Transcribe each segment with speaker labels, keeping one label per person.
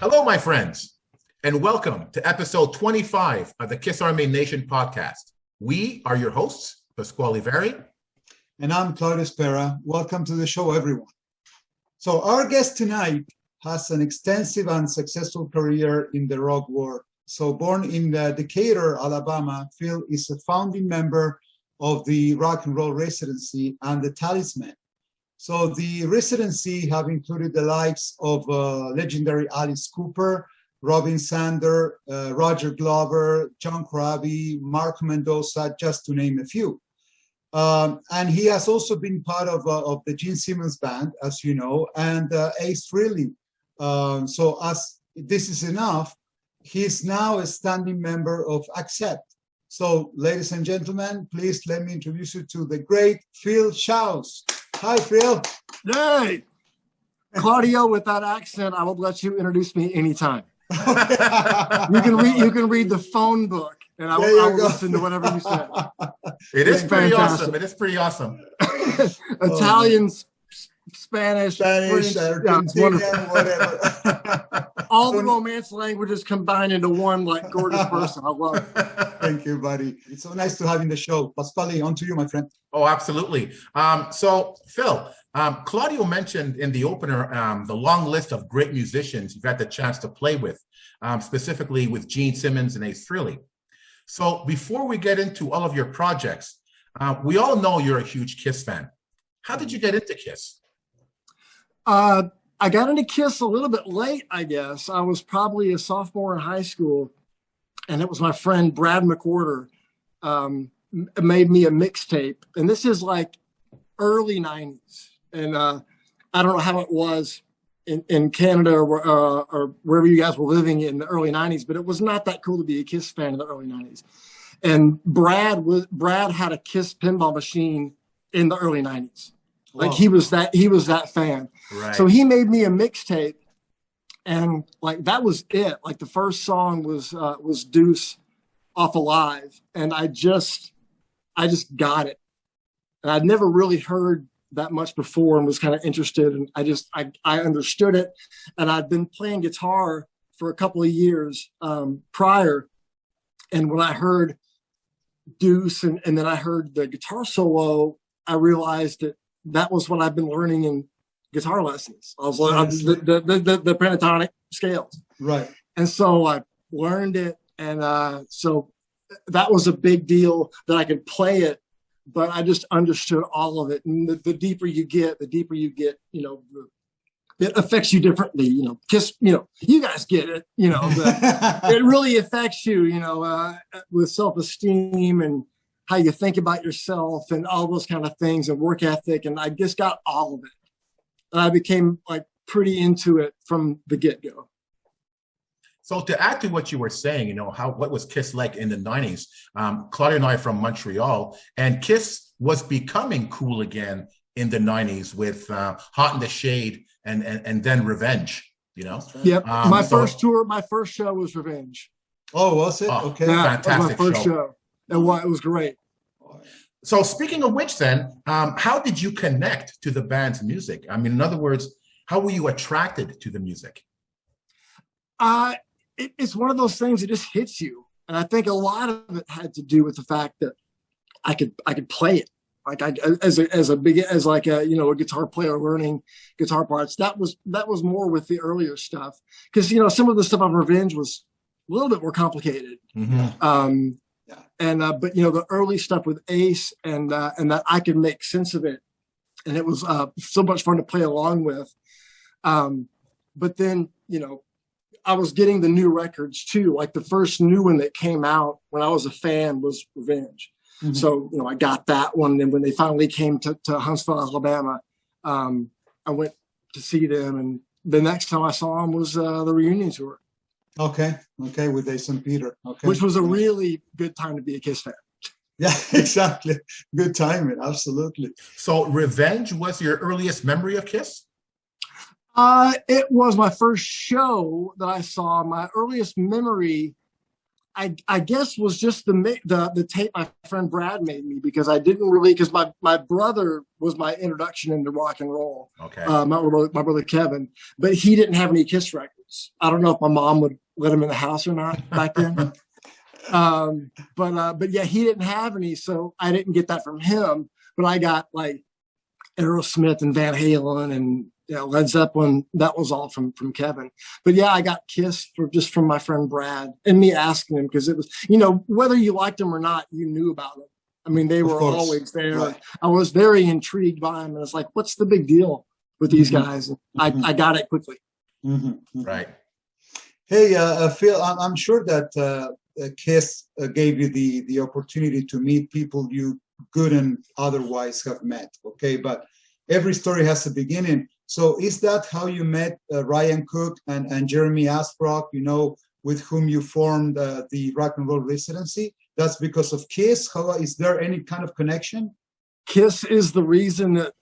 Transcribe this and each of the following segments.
Speaker 1: Hello, my friends, and welcome to episode 25 of the Kiss Army Nation podcast. We are your hosts, Pasquale Veri.
Speaker 2: And I'm Claudio Spera. Welcome to the show, everyone. So our guest tonight has an extensive and successful career in the rock world. So born in Decatur, Alabama, Phil is a founding member of the rock and roll Residency and the Talisman. So the Residency have included the likes of legendary Alice Cooper, Robin Zander, Roger Glover, John Corabi, Mark Mendoza, just to name a few. And he has also been part of the Gene Simmons Band, as you know, and Ace Frehley. So as this is enough, he's now a standing member of Accept. So, ladies and gentlemen, please let me introduce you to the great Phil Shouse. Hi, Phil.
Speaker 3: Hey, Claudio, with that accent, I will let you introduce me anytime. You can read the phone book, and I will listen to whatever you say.
Speaker 1: It is pretty awesome. It is pretty awesome.
Speaker 3: Italian, Spanish, French,
Speaker 2: Argentinian, whatever.
Speaker 3: All the Romance languages combined into one, like, gorgeous person. I love it.
Speaker 2: Thank you, buddy. It's so nice to have you in the show. Pasquale, on to you, my friend.
Speaker 1: Oh, absolutely. So, Phil, Claudio mentioned in the opener the long list of great musicians you've had the chance to play with, specifically with Gene Simmons and Ace Frehley. So before we get into all of your projects, we all know you're a huge Kiss fan. How did you get into Kiss?
Speaker 3: I got into Kiss a little bit late, I guess. I was probably a sophomore in high school, and it was my friend Brad McWhorter made me a mixtape. And this is like early 90s. And I don't know how it was in Canada or wherever you guys were living in the early 90s, but it was not that cool to be a Kiss fan in the early 90s. And Brad had a Kiss pinball machine in the early 90s. Like, he was that fan.
Speaker 1: Right.
Speaker 3: So he made me a mixtape, and like that was it. Like the first song was Deuce off Alive, and I just got it. And I'd never really heard that much before and was kind of interested, and I understood it. And I'd been playing guitar for a couple of years prior, and when I heard Deuce and then I heard the guitar solo, I realized that was what I've been learning in guitar lessons. I was learning the pentatonic scales.
Speaker 2: Right.
Speaker 3: And so I learned it. And so that was a big deal that I could play it, but I just understood all of it. And the deeper you get, you know, it affects you differently, you know. Kiss, you know, you guys get it, you know, it really affects you, you know, with self-esteem and how you think about yourself and all those kind of things and work ethic. And I just got all of it. And I became like pretty into it from the get-go.
Speaker 1: So to add to what you were saying, you know, what was Kiss like in the 90s? Claudia and I are from Montreal, and Kiss was becoming cool again in the 90s with Hot in the Shade and then Revenge, you know?
Speaker 3: Yep. My first show was Revenge.
Speaker 2: Oh, was it?
Speaker 1: Oh,
Speaker 2: okay.
Speaker 3: Yeah,
Speaker 1: fantastic
Speaker 3: it was my first show. It was great.
Speaker 1: So speaking of which then, how did you connect to the band's music? I mean, in other words, how were you attracted to the music?
Speaker 3: It's one of those things that just hits you. And I think a lot of it had to do with the fact that I could play it. Like as a guitar player learning guitar parts. That was more with the earlier stuff. Because, you know, some of the stuff on Revenge was a little bit more complicated.
Speaker 1: Mm-hmm.
Speaker 3: But you know, the early stuff with Ace and that I could make sense of it, and it was so much fun to play along with. But then, you know, I was getting the new records too. Like the first new one that came out when I was a fan was Revenge. Mm-hmm. So, you know, I got that one. And when they finally came to Huntsville, Alabama, I went to see them. And the next time I saw them was the reunion tour.
Speaker 2: Okay, with Ace and Peter. Okay,
Speaker 3: which was a really good time to be a Kiss fan.
Speaker 2: Yeah, exactly. Good timing, absolutely.
Speaker 1: So Revenge was your earliest memory of Kiss?
Speaker 3: It was my first show that I saw. My earliest memory, I guess, was just the tape my friend Brad made me, because I didn't really, because my brother was my introduction into rock and roll.
Speaker 1: Okay.
Speaker 3: My brother Kevin, but he didn't have any Kiss records. I don't know if my mom would let him in the house or not back then. But yeah, he didn't have any, so I didn't get that from him. But I got like Aerosmith and Van Halen and Led Zeppelin. That was all from Kevin. But yeah, I got Kiss from my friend Brad and me asking him, because it was, whether you liked them or not, you knew about them. I mean, they were always there. Right. I was very intrigued by them, and it's like, what's the big deal with these guys? And I got it quickly.
Speaker 1: Right.
Speaker 2: Hey, Phil, I'm sure that Kiss gave you the opportunity to meet people you couldn't otherwise have met. Okay, but every story has a beginning. So is that how you met Ryan Cook and Jeremy Asbrock, with whom you formed the Rock and Roll Residency? That's because of Kiss? Is there any kind of connection?
Speaker 3: Kiss is the reason that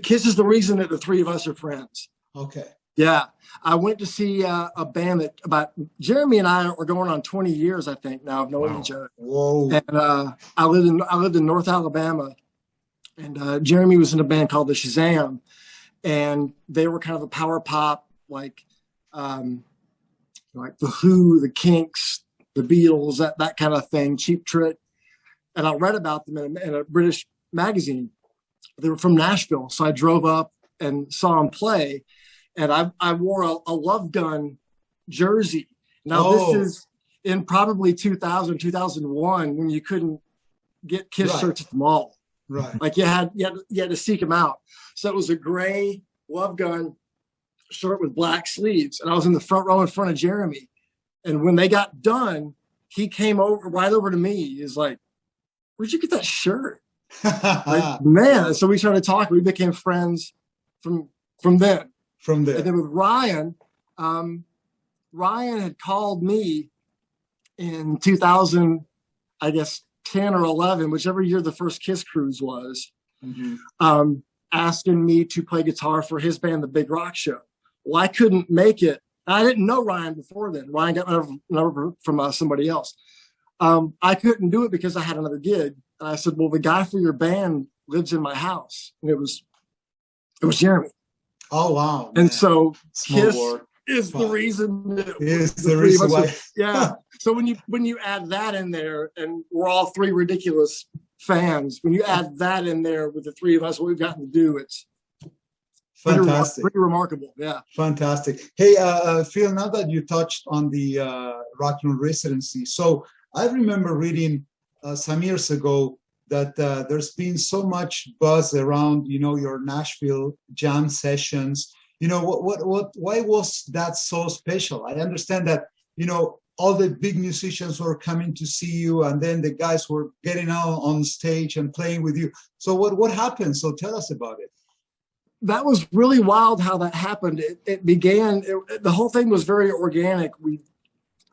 Speaker 3: Kiss is the reason that the three of us are friends.
Speaker 2: Okay.
Speaker 3: Yeah. I went to see a band that Jeremy and I are going on 20 years, I think, now of knowing each other.
Speaker 2: Whoa.
Speaker 3: And I lived in North Alabama, and Jeremy was in a band called the Shazam, and they were kind of a power pop, like the Who, the Kinks, the Beatles, that kind of thing, Cheap Trick. And I read about them in a British magazine. They were from Nashville. So I drove up and saw them play. And I wore a Love Gun jersey. Now, This is in probably 2000, 2001, when you couldn't get Kiss shirts at the mall.
Speaker 2: Right.
Speaker 3: Like you had to seek them out. So it was a gray Love Gun shirt with black sleeves. And I was in the front row in front of Jeremy. And when they got done, he came right over to me. He's like, "Where'd you get that shirt?" Like, man. And so we started talking. We became friends from then.
Speaker 2: From there.
Speaker 3: And then with Ryan, Ryan had called me in 2000, I guess 10 or 11, whichever year the first Kiss cruise was, asking me to play guitar for his band, The Big Rock Show. Well, I couldn't make it. I didn't know Ryan before then. Ryan got my number from somebody else. I couldn't do it because I had another gig. And I said, "Well, the guy for your band lives in my house." And it was Jeremy.
Speaker 2: Oh, wow.
Speaker 3: And so Kiss
Speaker 2: is
Speaker 3: the reason that
Speaker 2: is the reason why.
Speaker 3: Yeah. So when you add that in there, and we're all three ridiculous fans, when you add that in there with the three of us, what we've gotten to do, it's
Speaker 2: fantastic.
Speaker 3: Pretty remarkable. Yeah.
Speaker 2: Fantastic. Hey, Phil, now that you touched on the Rock and Roll Residency, so I remember reading some years ago that there's been so much buzz around, your Nashville jam sessions. Why was that so special? I understand that, all the big musicians were coming to see you, and then the guys were getting out on stage and playing with you. So what happened? So tell us about it.
Speaker 3: That was really wild how that happened. It began, the whole thing was very organic. We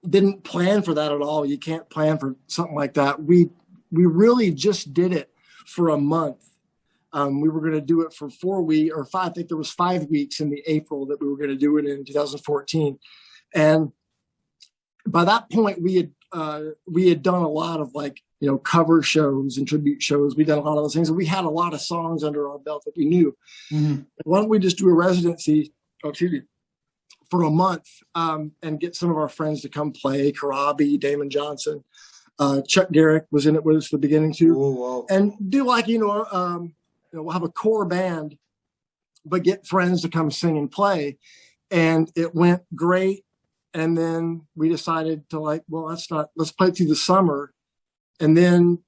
Speaker 3: didn't plan for that at all. You can't plan for something like that. We really just did it for a month. We were going to do it for 4 weeks or 5. I think there was 5 weeks in the April that we were going to do it in 2014. And by that point, we had done a lot of cover shows and tribute shows. We'd done a lot of those things. And we had a lot of songs under our belt that we knew. Mm-hmm. Why don't we just do a residency for a month and get some of our friends to come play? Corabi, Damon Johnson, Chuck Garrick was in it with us at the beginning too.
Speaker 2: Oh, wow.
Speaker 3: And do we'll have a core band, but get friends to come sing and play. And it went great. And then we decided to let's play it through the summer. And then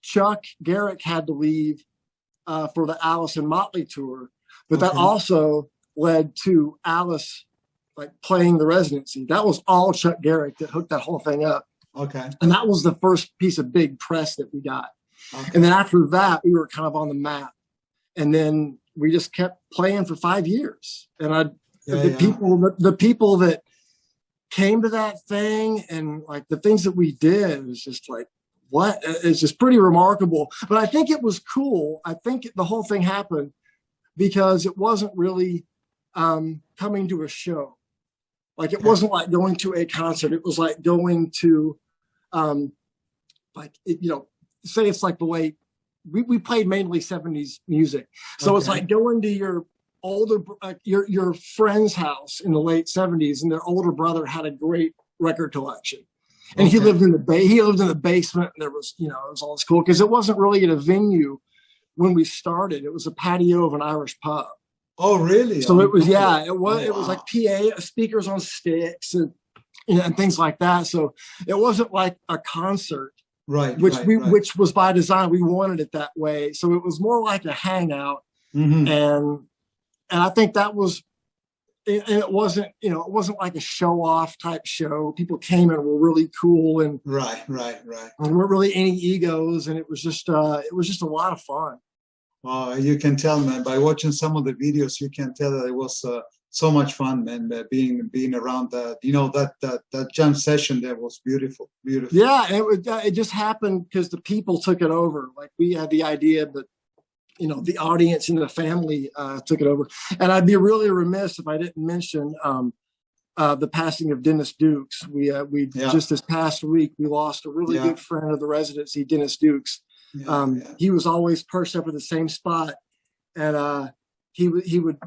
Speaker 3: Chuck Garrick had to leave for the Alice and Motley tour. But that also led to Alice playing the residency. That was all Chuck Garrick that hooked that whole thing up.
Speaker 2: Okay.
Speaker 3: And that was the first piece of big press that we got. Okay. And then after that, we were kind of on the map. And then we just kept playing for 5 years. And the people that came to that thing and the things that we did was just what? It's just pretty remarkable. But I think it was cool. I think the whole thing happened because it wasn't really coming to a show. It wasn't like going to a concert. It was like going to, say it's like the way we played mainly 70s music. So it's like going to your your friend's house in the late 70s, and their older brother had a great record collection. And he lived in the basement, and there was, it was all this cool, because it wasn't really at a venue when we started. It was a patio of an Irish pub.
Speaker 2: Oh, really?
Speaker 3: So it was, it was like PA speakers on sticks and things like that. So it wasn't like a concert,
Speaker 2: right?
Speaker 3: Which was by design. We wanted it that way. So it was more like a hangout, and I think that was. And it wasn't, it wasn't like a show off type show. People came and were really cool, and
Speaker 2: right.
Speaker 3: And weren't really any egos, and it was just a lot of fun.
Speaker 2: You can tell, man, by watching some of the videos, you can tell that it was so much fun, man. Being around that, that jam session there was beautiful.
Speaker 3: Yeah, and it just happened because the people took it over. Like, we had the idea, but the audience and the family took it over. And I'd be really remiss if I didn't mention the passing of Dennis Dukes. We just this past week, we lost a really good friend of the residency, Dennis Dukes. He was always perched up at the same spot. And he would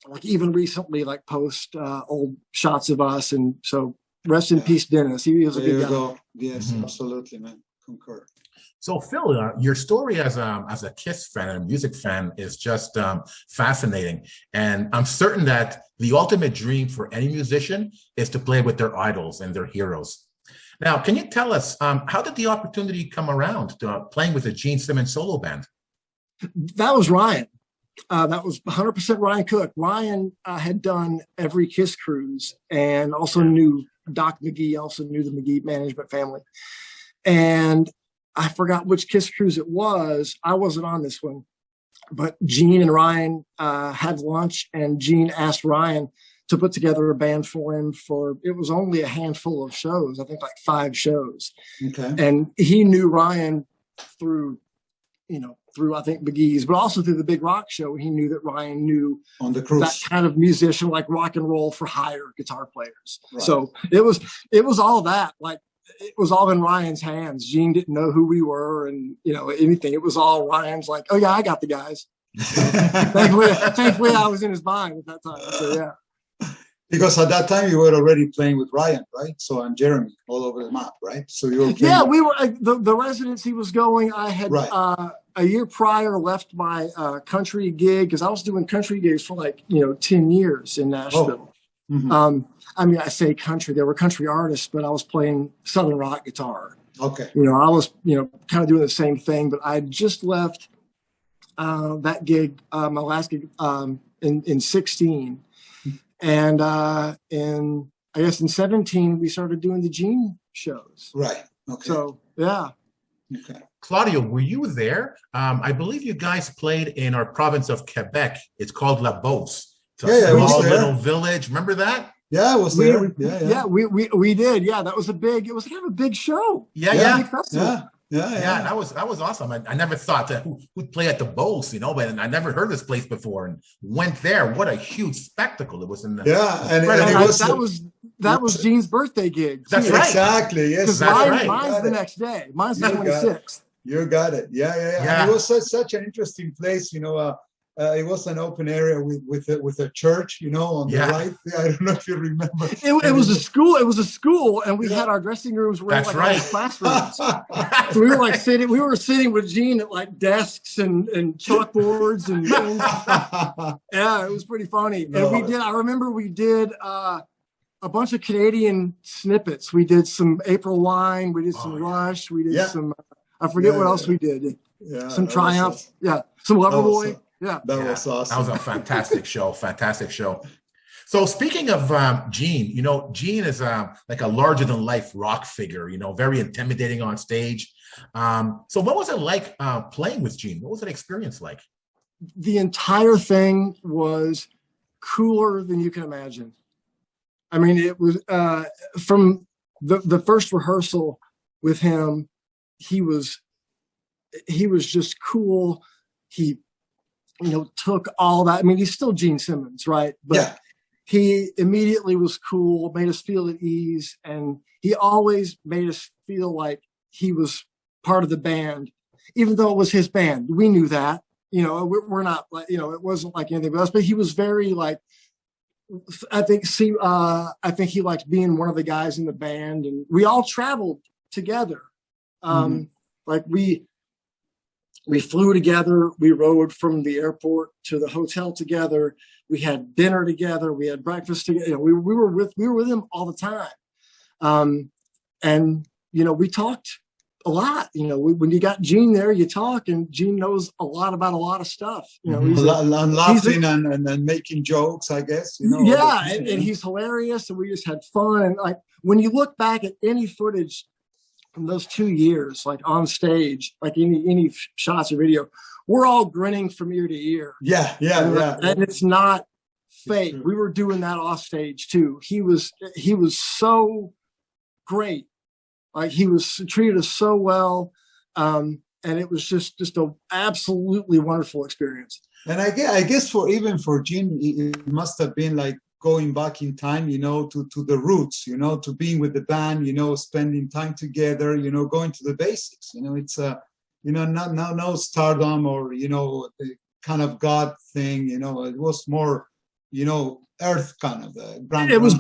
Speaker 3: like even recently like post old shots of us. And so rest in peace, Dennis. He was a good guy.
Speaker 2: Go. Yes, absolutely, man. Concur.
Speaker 1: So Phil, your story as a Kiss fan and a music fan is just fascinating. And I'm certain that the ultimate dream for any musician is to play with their idols and their heroes. Now, can you tell us, how did the opportunity come around to playing with the Gene Simmons solo band?
Speaker 3: That was Ryan. That was 100% Ryan Cook. Ryan had done every Kiss cruise and also knew Doc McGee, also knew the McGee management family. And I forgot which Kiss cruise it was. I wasn't on this one, but Gene and Ryan had lunch, and Gene asked Ryan to put together a band for him it was only a handful of shows. I think like 5 shows. Okay. And he knew Ryan through I think McGee's, but also through the Big Rock show. He knew that Ryan knew
Speaker 2: on the cruise
Speaker 3: that kind of musician, like rock and roll for hire guitar players. Right. So it was all that, like, it was all in Ryan's hands. Gene didn't know who we were and, anything. It was all Ryan's like, oh yeah, I got the guys. Thankfully I was in his mind at that time. So yeah.
Speaker 2: Because at that time you were already playing with Ryan, right? So, and Jeremy all over the map, right? So you were playing.
Speaker 3: Yeah, we were, the residency was going. I had, a year prior left my country gig, because I was doing country gigs for 10 years in Nashville. Oh. I say country, there were country artists, but I was playing Southern rock guitar. Okay. I was, kind of doing the same thing, but I just left that gig, my last gig, in 16. And in 17, we started doing the Gene shows.
Speaker 2: Right. Okay.
Speaker 3: So, yeah.
Speaker 1: Okay. Claudio, were you there? I believe you guys played in our province of Quebec. It's called La Beauce. It's a small little village. Remember that?
Speaker 2: Yeah, I was there.
Speaker 3: We did. Yeah, it was kind of a big show.
Speaker 1: Yeah.
Speaker 3: Big festival.
Speaker 1: Yeah. That was awesome. I never thought that who'd play at the Beauce, but I never heard of this place before and went there. What a huge spectacle it was in the
Speaker 3: that was Gene's birthday gig.
Speaker 1: That's right.
Speaker 2: Exactly. Yes.
Speaker 3: Mine's the next day. Mine's the 26th.
Speaker 2: You got it. Yeah. And it was such an interesting place, it was an open area with a church, on the right. I don't know if you remember.
Speaker 3: It was a school. It was a school, and we had our dressing rooms were like classrooms. So we were sitting with Gene at like desks and chalkboards and things. Yeah, it was pretty funny. And I remember we did a bunch of Canadian snippets. We did some April Wine. We did some Rush. We did some. I forget what else we did. Yeah, some Triumph. Awesome. Yeah, some Loverboy.
Speaker 2: Awesome. Yeah, that was awesome.
Speaker 1: That was a fantastic show. Fantastic show. So speaking of Gene, Gene is like a larger than life rock figure, very intimidating on stage. So what was it like playing with Gene? What was that experience like?
Speaker 3: The entire thing was cooler than you can imagine. I mean, it was from the first rehearsal with him, he was just cool. He took all that. I mean, he's still Gene Simmons, right? But he immediately was cool, made us feel at ease. And he always made us feel like he was part of the band, even though it was his band. We knew that, we're not like, it wasn't like anything else, but he was very like, I think he liked being one of the guys in the band, and we all traveled together. Like we flew together, we rode from the airport to the hotel together, we had dinner together, we had breakfast together. We were with him all the time. And we talked a lot. When you got Gene there, you talk, and Gene knows a lot about a lot of stuff.
Speaker 2: He's laughing and making jokes, I guess.
Speaker 3: And he's hilarious, and we just had fun. And like when you look back at any footage from those 2 years, like on stage, like any shots or video, we're all grinning from ear to ear.
Speaker 2: Yeah.
Speaker 3: And it's not fake. We were doing that off stage too. He was so great. Like he was treated us so well, and it was just a absolutely wonderful experience.
Speaker 2: And I guess for Gene, it must have been like going back in time, to the roots, to being with the band, spending time together, going to the basics. It's not no stardom or the kind of God thing. It was more, earth kind of brand.
Speaker 3: It was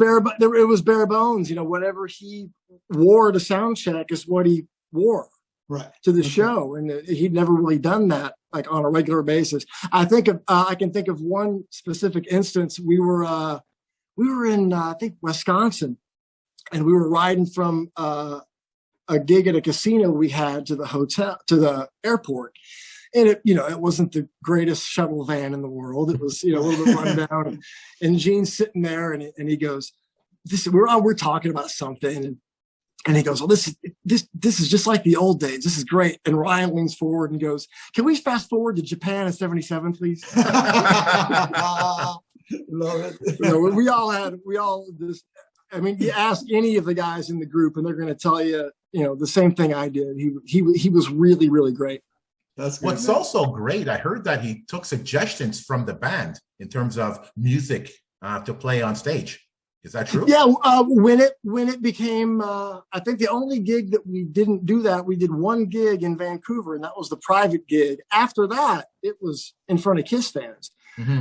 Speaker 3: bare bones. Whatever he wore to sound check is what he wore to the show, and he'd never really done that like on a regular basis. I can think of one specific instance. We were in I think Wisconsin, and we were riding from a gig at a casino we had to the airport. And it wasn't the greatest shuttle van in the world. It was, a little bit run down. And Gene's sitting there, and he goes, we're talking about something, and he goes, well, this is just like the old days. This is great. And Ryan leans forward and goes, can we fast forward to Japan in '77, please?
Speaker 2: Love it.
Speaker 3: We all this. I mean, you ask any of the guys in the group, and they're going to tell you, the same thing I did. He was really, really great.
Speaker 2: That's good,
Speaker 1: What's also great, I heard that he took suggestions from the band in terms of music to play on stage. Is that true?
Speaker 3: Yeah. When it became, I think the only gig that we didn't do that, we did one gig in Vancouver, and that was the private gig. After that, it was in front of KISS fans.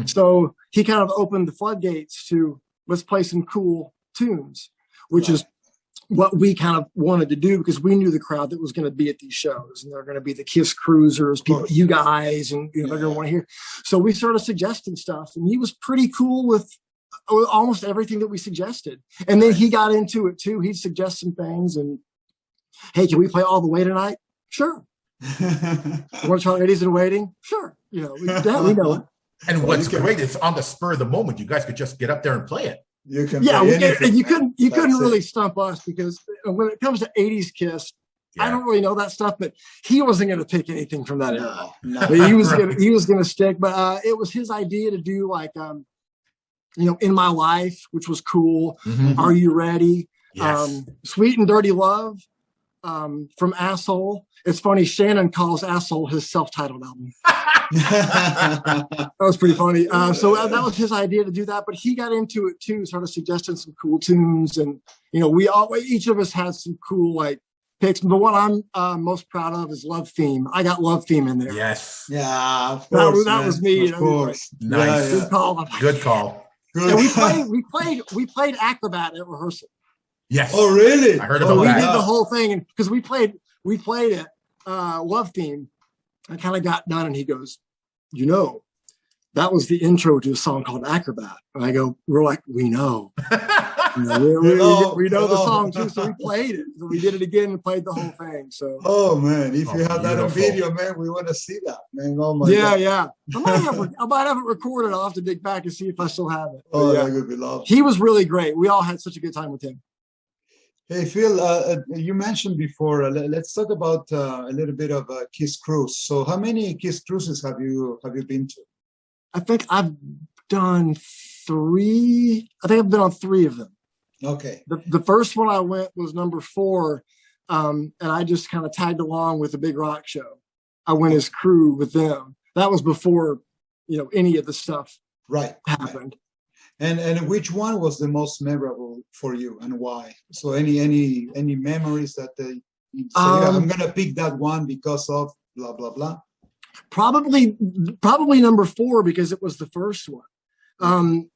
Speaker 3: So he kind of opened the floodgates to let's play some cool tunes, which is what we kind of wanted to do, because we knew the crowd that was going to be at these shows, and they're going to be the KISS cruisers, people, you guys, and they're going to want to hear. So we started suggesting stuff, and he was pretty cool with almost everything that we suggested. And then he got into it too. He'd suggest some things, and hey, can we play All the Way tonight? Sure. Want to try Ladies in Waiting? Sure. We know it.
Speaker 1: And what's great is on the spur of the moment, you guys could just get up there and play it.
Speaker 2: You can
Speaker 3: and you couldn't really stump us, because when it comes to 80s KISS, I don't really know that stuff, but he wasn't going to pick anything from that era. No. He was going to stick, but it was his idea to do like In My Life, which was cool. Are You Ready?
Speaker 1: Yes.
Speaker 3: Sweet and Dirty Love from Asshole. It's funny, Shannon calls Asshole his self-titled album. That was pretty funny. So that was his idea to do that, but he got into it too, sort of suggesting some cool tunes, and each of us had some cool like picks. But what I'm most proud of is Love Theme. I got Love Theme in there.
Speaker 1: Yes.
Speaker 2: Yeah, of course,
Speaker 3: that was me.
Speaker 2: Of course.
Speaker 1: Nice.
Speaker 3: Good call.
Speaker 1: Good call.
Speaker 3: And we played Acrobat at rehearsal.
Speaker 1: Yes.
Speaker 2: Oh, really?
Speaker 1: I heard about that.
Speaker 3: We did the whole thing, and because we played it Love Theme. I kind of got done, and he goes, that was the intro to a song called Acrobat. And we're like, we know. We know the song too, so we played it. So we did it again and played the whole thing. So.
Speaker 2: Oh man, if you have that on video, man, we want to see that, man. Oh my God.
Speaker 3: Yeah. I might have it recorded. I'll have to dig back and see if I still have it.
Speaker 2: Oh, that would be lovely.
Speaker 3: He was really great. We all had such a good time with him.
Speaker 2: Hey Phil, you mentioned before. Let's talk about a little bit of a KISS cruise. So, how many KISS cruises have you been to?
Speaker 3: I think I've done 3. I think I've been on 3 of them.
Speaker 2: Okay.
Speaker 3: The first one I went was number 4, and I just kind of tagged along with the Big Rock Show. I went as crew with them. That was before, any of the stuff happened.
Speaker 2: Right. And which one was the most memorable for you, and why? So any memories that you say, I'm gonna pick that one because of blah blah blah?
Speaker 3: Probably number 4 because it was the first one.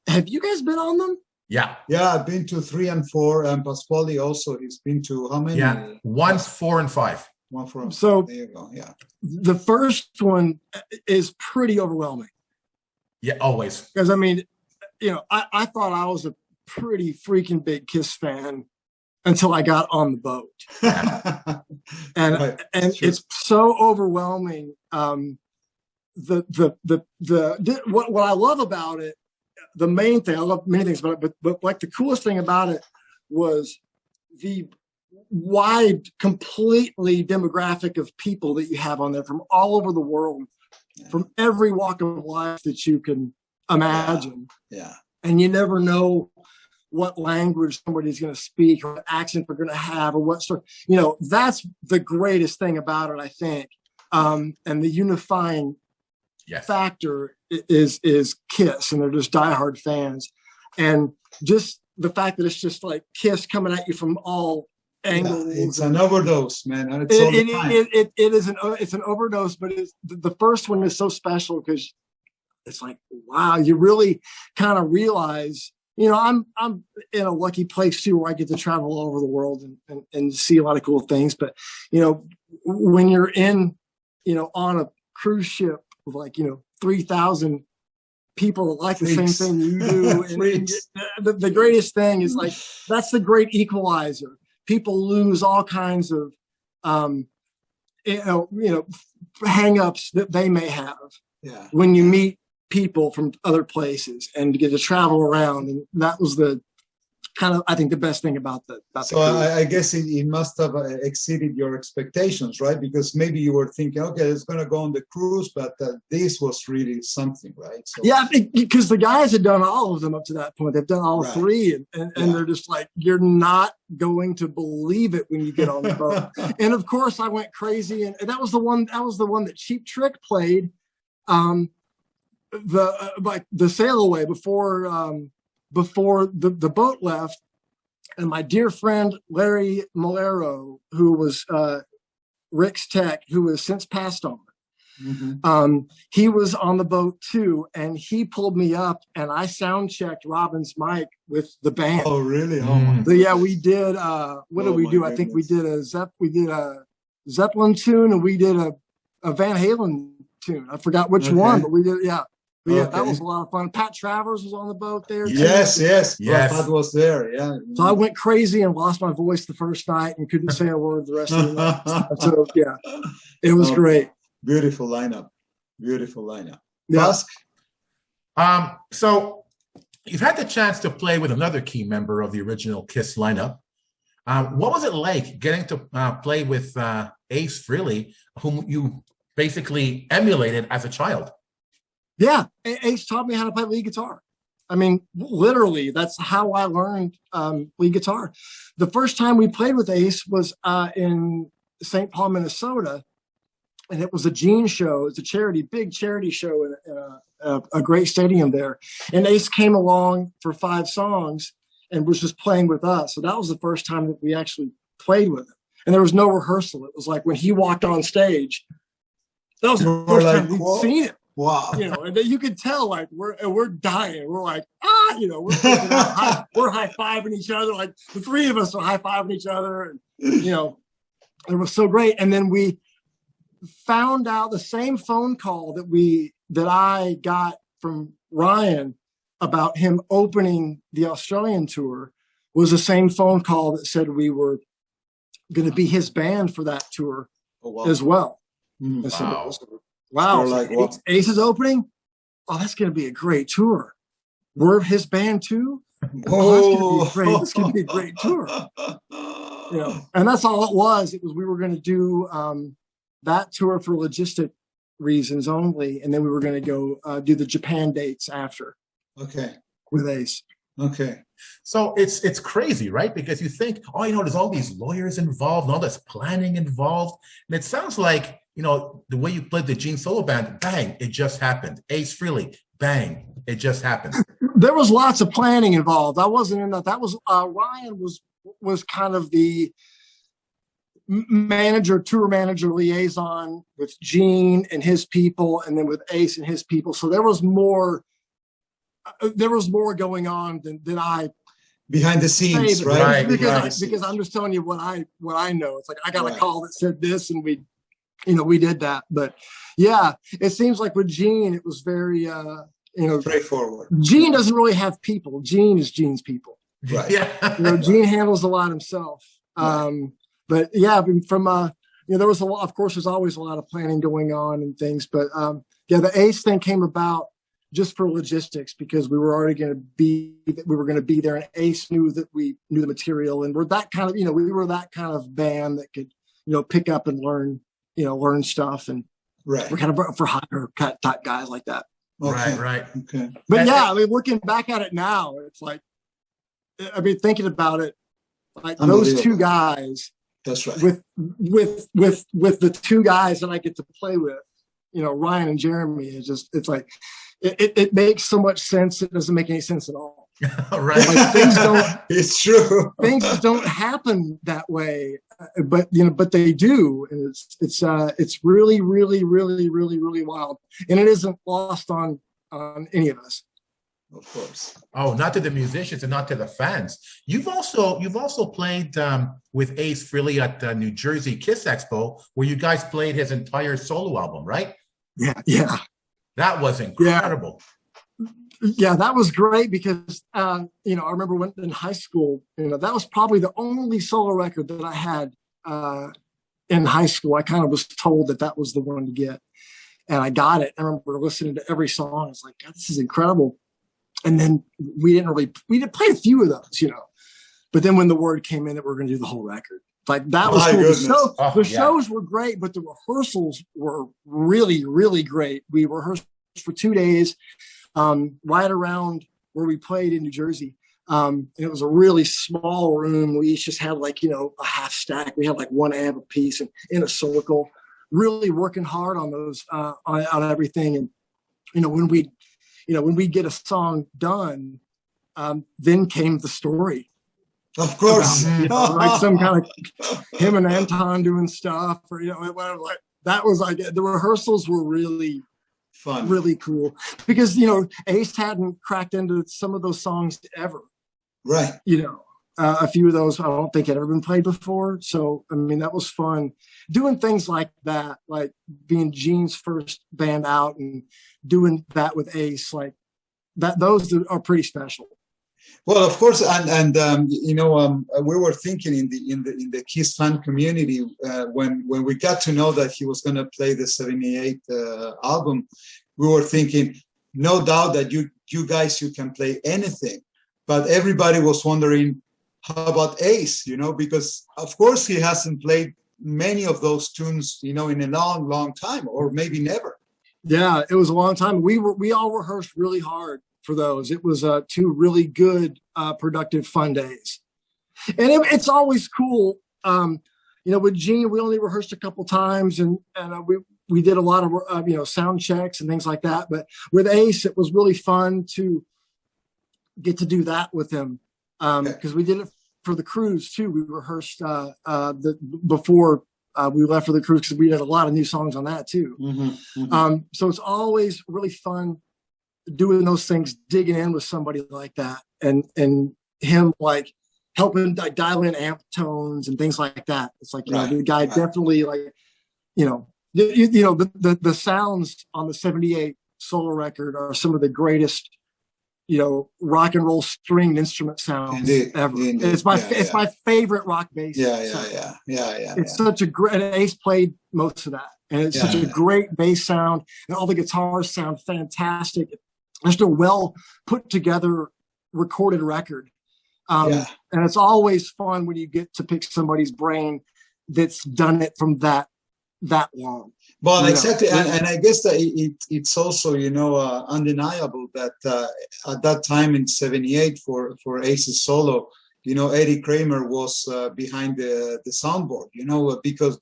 Speaker 3: Have you guys been on them?
Speaker 1: Yeah.
Speaker 2: Yeah, I've been to 3 and 4, and Pasquale also. He's been to how many?
Speaker 1: Yeah, 1, 4, and 5.
Speaker 2: 1, 4.
Speaker 3: So
Speaker 2: there you go. Yeah.
Speaker 3: The first one is pretty overwhelming.
Speaker 1: Yeah, always.
Speaker 3: Because I mean, I thought I was a pretty freaking big Kiss fan until I got on the boat. and
Speaker 2: Right.
Speaker 3: and
Speaker 2: Sure.
Speaker 3: it's so overwhelming. What I love about it, the main thing, I love many things about it, but like the coolest thing about it was the wide, completely demographic of people that you have on there from all over the world, from every walk of life that you can imagine.
Speaker 2: Yeah.
Speaker 3: And you never know what language somebody's going to speak or what accent they're going to have or what sort, that's the greatest thing about it, I think. And the unifying factor is Kiss, and they're just diehard fans. And just the fact that it's just like Kiss coming at you from all angles.
Speaker 2: Yeah, it's an overdose, man. And
Speaker 3: it's an overdose, but the first one is so special because it's like, wow, you really kind of realize, I'm in a lucky place too, where I get to travel all over the world and see a lot of cool things. But, when you're in, on a cruise ship with like, 3,000 people that like the same thing you do. And the greatest thing is like, that's the great equalizer. People lose all kinds of, hang-ups that they may have when you meet people from other places and get to travel around. And that was the kind of, I think, the best thing about the cruise.
Speaker 2: I guess it must have exceeded your expectations, right? Because maybe you were thinking, okay, it's going to go on the cruise, but this was really something, right? So,
Speaker 3: yeah, because the guys had done all of them up to that point. They've done all 3, and they're just like, you're not going to believe it when you get on the boat. And of course, I went crazy, and that was the one that Cheap Trick played. The sail away before the boat left, and my dear friend Larry Malero, who was Rick's tech, who has since passed on. Mm-hmm. He was on the boat too, and he pulled me up, and I sound checked Robin's mic with the band.
Speaker 2: Oh, really? Oh,
Speaker 3: my so yeah, we did. What did we do? Goodness. I think we did a Zeppelin tune, and we did a Van Halen tune. I forgot which one, but we did. Yeah. But yeah, that was a lot of fun. Pat Travers was on the boat there too.
Speaker 2: Yes. Pat was there. Yeah.
Speaker 3: So I went crazy and lost my voice the first night and couldn't say a word the rest of the night. So yeah, it was great.
Speaker 2: Beautiful lineup.
Speaker 3: Yeah.
Speaker 1: So you've had the chance to play with another key member of the original Kiss lineup. What was it like getting to play with Ace Frehley, whom you basically emulated as a child?
Speaker 3: Yeah, Ace taught me how to play lead guitar. I mean, literally, that's how I learned lead guitar. The first time we played with Ace was in St. Paul, Minnesota, and it was a Gene show. It's a big charity show in a great stadium there. And Ace came along for 5 songs and was just playing with us. So that was the first time that we actually played with him. And there was no rehearsal. It was like when he walked on stage, that was the first time we'd seen it.
Speaker 2: Wow.
Speaker 3: And then you could tell, like, we're dying. We're like, we're high-fiving each other. Like, the 3 of us are high-fiving each other. And, it was so great. And then we found out the same phone call that I got from Ryan about him opening the Australian tour was the same phone call that said we were going to be his band for that tour as well.
Speaker 1: Wow.
Speaker 3: Wow. So Ace is opening? Oh, that's going to be a great tour. We're his band too? Oh, that's going to be a great tour. And that's all it was. It was, we were going to do that tour for logistic reasons only. And then we were going to go do the Japan dates after.
Speaker 2: Okay.
Speaker 3: With Ace.
Speaker 2: Okay.
Speaker 1: So it's crazy, right? Because you think, there's all these lawyers involved and all this planning involved. And it sounds like, the way you played the Gene solo band, bang, it just happened. Ace Frehley, bang, it just happened.
Speaker 3: There was lots of planning involved. I wasn't in that. That was Ryan was kind of the tour manager liaison with Gene and his people, and then with Ace and his people. So there was more going on than I
Speaker 2: behind the scenes, right?
Speaker 3: Because I'm just telling you what I know. It's like I got a call that said this, and we did that. But yeah, it seems like with Gene, it was very
Speaker 2: straightforward.
Speaker 3: Gene doesn't really have people. Gene is Gene's people.
Speaker 2: Right.
Speaker 1: Yeah.
Speaker 3: Gene handles a lot himself. But yeah, from there was a lot. Of course, there's always a lot of planning going on and things. But the Ace thing came about just for logistics, because we were already going to be there, and Ace knew that we knew the material, and we're that kind of we were that kind of band that could pick up and learn stuff, and we're kind of for hire type guys like that.
Speaker 2: Okay.
Speaker 1: Right.
Speaker 2: Okay.
Speaker 3: But yeah, I mean, looking back at it now, it's like, I mean, thinking about it, like those two guys.
Speaker 2: That's right.
Speaker 3: With the two guys that I get to play with, Ryan and Jeremy, it's like it makes so much sense. It doesn't make any sense at all.
Speaker 1: Right.
Speaker 3: Like, things don't.
Speaker 2: It's true.
Speaker 3: Things don't happen that way, but they do, and it's really, really, really, really, really wild, and it isn't lost on any of us.
Speaker 2: Of course.
Speaker 1: Oh, not to the musicians and not to the fans. You've also played with Ace Frehley at the New Jersey Kiss Expo, where you guys played his entire solo album, right?
Speaker 3: Yeah.
Speaker 1: That was incredible.
Speaker 3: Yeah, that was great, because I remember when in high school, that was probably the only solo record that I had in high school. I kind of was told that was the one to get, and I got it. I remember listening to every song. It's like, God, this is incredible. And then we did play a few of those, but then when the word came in that we're going to do the whole record, like that was cool. The shows were great, but the rehearsals were really, really great. We rehearsed for 2 days, right around where we played in New Jersey. And it was a really small room. We each just had a half stack. We had like one amp a piece and in a circle, really working hard on those, on everything. And, when we get a song done, then came the story.
Speaker 2: Of course.
Speaker 3: About, like some kind of him and Anton doing stuff, or whatever. Like that was like the rehearsals were really
Speaker 2: fun,
Speaker 3: really cool, because Ace hadn't cracked into some of those songs ever.
Speaker 2: Right.
Speaker 3: A few of those I don't think had ever been played before. So I mean, that was fun doing things like that, like being Gene's first band out and doing that with Ace, like that. Those are pretty special.
Speaker 2: Well, of course, and we were thinking in the Kiss fan community when we got to know that he was going to play the '78 album, we were thinking, no doubt that you guys can play anything, but everybody was wondering, how about Ace? Because of course he hasn't played many of those tunes, in a long, long time, or maybe never. Yeah,
Speaker 3: it was a long time. We all rehearsed really hard for those. It was 2 really good, productive, fun days. And it's always cool. With Gene, we only rehearsed a couple times, and we did a lot of, sound checks and things like that. But with Ace, it was really fun to get to do that with him. Because we did it for the cruise too. We rehearsed before we left for the cruise, because we had a lot of new songs on that too. So it's always really fun doing those things, digging in with somebody like that, and him like helping dial in amp tones and things like that. It's like the guy definitely the sounds on the '78 solo record are some of the greatest rock and roll stringed instrument sounds ever. Indeed. It's my favorite rock bass. Yeah. It's such a great, and Ace played most of that, and it's such a great bass sound, and all the guitars sound fantastic. It's just a well put together recorded record. And it's always fun when you get to pick somebody's brain that's done it from that long. Well, exactly, and I guess that it's also undeniable that at that time in '78 for Ace's solo, Eddie Kramer was behind the soundboard, because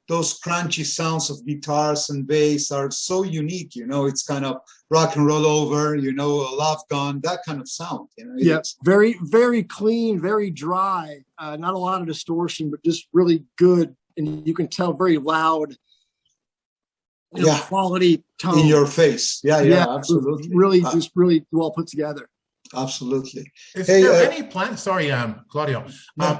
Speaker 2: those crunchy sounds of guitars and bass are so unique. You know, it's kind of rock and roll over, you know, a love gun, that kind of sound. You know,
Speaker 3: yeah, very, very clean, very dry. Not a lot of distortion, but just really good. And you can tell very loud, quality tone
Speaker 2: in your face. Yeah, absolutely.
Speaker 3: Really, just really well put together.
Speaker 2: Absolutely.
Speaker 1: Is there any plans? Sorry, Claudio.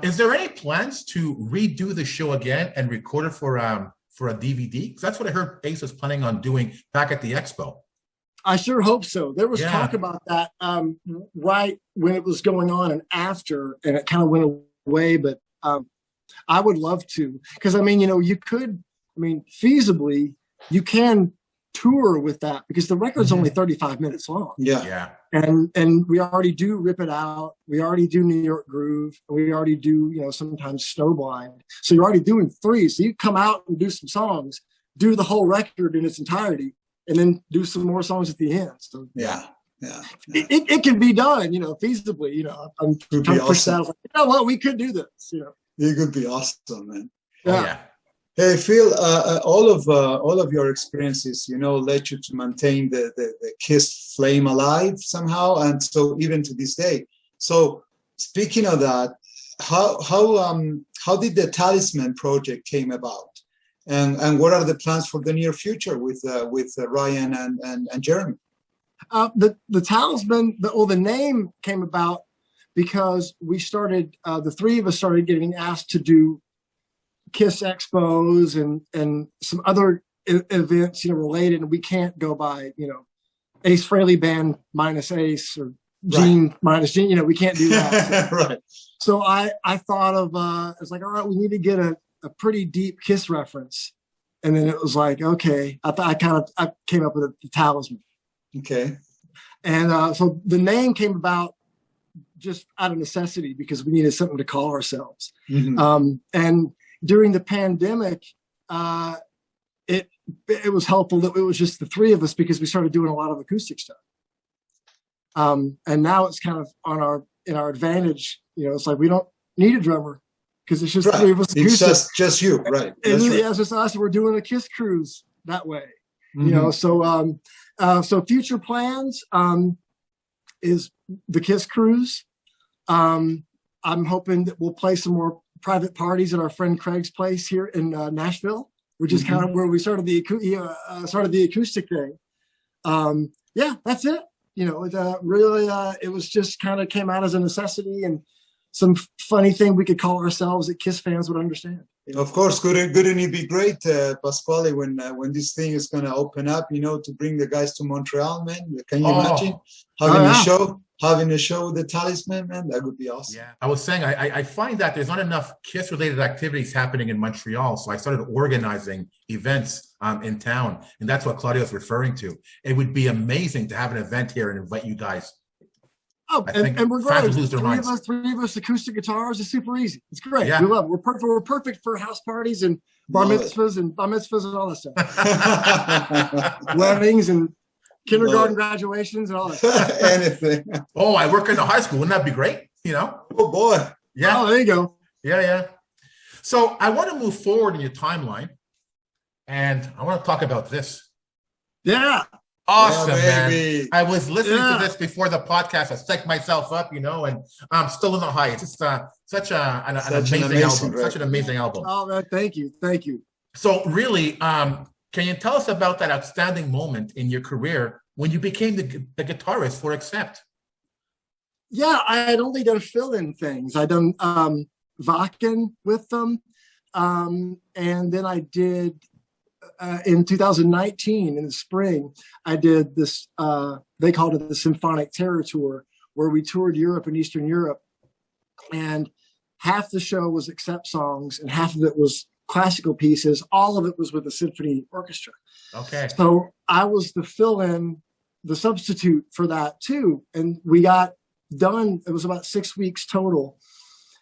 Speaker 1: Is there any plans to redo the show again and record it for a DVD? Because that's what I heard Ace was planning on doing back at the expo.
Speaker 3: I sure hope so. There was talk about that right when it was going on and after, and it kind of went away. But I would love to, because I mean, you know, you could. I mean, feasibly, you can tour with that because the record's only 35 minutes long.
Speaker 2: Yeah.
Speaker 3: And we already do Rip It Out. We already do New York Groove. We already do, you know, sometimes Snowblind. So you're already doing 3. So you come out and do some songs, do the whole record in its entirety, and then do some more songs at the end. So
Speaker 2: yeah.
Speaker 3: It can be done, you know, feasibly. You know, I'm trying to push that. Like, you know what, we could do this. You know,
Speaker 2: it could be awesome, man.
Speaker 3: Yeah.
Speaker 2: Hey Phil, all of your experiences, you know, led you to maintain the Kiss flame alive somehow, and so even to this day. So speaking of that, how did the Talisman project came about, and what are the plans for the near future with Ryan and Jeremy?
Speaker 3: The Talisman, the name came about because we started. The 3 of us started getting asked to do Kiss expos and some other events, you know, related, and we can't go by, you know, Ace Frehley Band minus Ace or Gene minus Gene, you know, we can't do that. So,
Speaker 2: right.
Speaker 3: So I thought of, I was like, all right, we need to get a pretty deep Kiss reference. And then it was like, okay, I came up with the Talisman.
Speaker 2: Okay.
Speaker 3: And so the name came about just out of necessity because we needed something to call ourselves. And during the pandemic, it was helpful that it was just the 3 of us because we started doing a lot of acoustic stuff. And now it's kind of in our advantage. You know, it's like we don't need a drummer because it's just 3 of us. Acoustic.
Speaker 2: It's just you, right?
Speaker 3: Yeah, it's just us. We're doing a Kiss cruise that way. You know, so future plans is the Kiss cruise. I'm hoping that we'll play some more private parties at our friend Craig's place here in Nashville, which is kind of where we started the acoustic thing. Yeah, that's it. You know, it was just kind of came out as a necessity and some funny thing we could call ourselves that Kiss fans would understand. You know? Of
Speaker 2: course, couldn't it be great, Pasquale, when this thing is going to open up, you know, to bring the guys to Montreal, man? Can you imagine having a show with the Talisman, man? That would be awesome.
Speaker 1: Yeah, I was saying, I find that there's not enough Kiss-related activities happening in Montreal, so I started organizing events in town, and that's what Claudio's referring to. It would be amazing to have an event here and invite you guys.
Speaker 3: Oh, and we're great. 3 of us acoustic guitars is super easy. It's great. Yeah. We love it. We're perfect for house parties and bar mitzvahs and all that stuff. Weddings and kindergarten graduations and all that stuff.
Speaker 2: Anything.
Speaker 1: Oh, I work in a high school. Wouldn't that be great? You know?
Speaker 2: Oh boy.
Speaker 1: Yeah.
Speaker 3: Oh, there you go.
Speaker 1: Yeah. So I want to move forward in your timeline, and I want to talk about this.
Speaker 3: Yeah.
Speaker 1: Awesome, man. I was listening to this before the podcast. I psyched myself up, you know, and I'm still in the heights. It's such an amazing album. Right? Such an amazing album.
Speaker 3: Oh, man, thank you.
Speaker 1: So really, can you tell us about that outstanding moment in your career when you became the guitarist for Accept?
Speaker 3: Yeah, I had only done fill-in things. I'd done Wacken with them, and then I did in 2019 in the spring. I did this. They called it the Symphonic Terror Tour, where we toured Europe and Eastern Europe, and half the show was Accept songs, and half of it was classical pieces. All of it was with the symphony orchestra.
Speaker 1: Okay.
Speaker 3: So I was the fill-in, the substitute for that too, and we got done. It was about 6 weeks total,